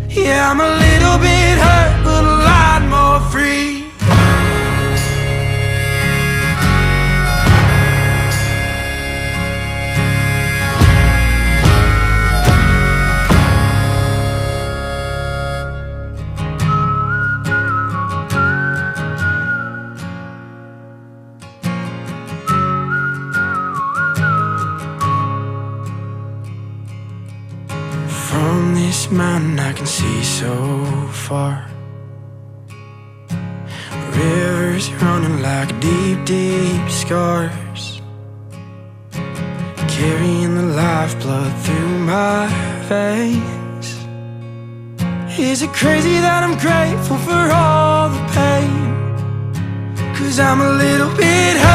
Yeah, I'm a little bit hurt, but a lot more free. From this mountain I can see so far. Rivers running like deep, deep scars, carrying the lifeblood through my veins. Is it crazy that I'm grateful for all the pain? 'Cause I'm a little bit hurt.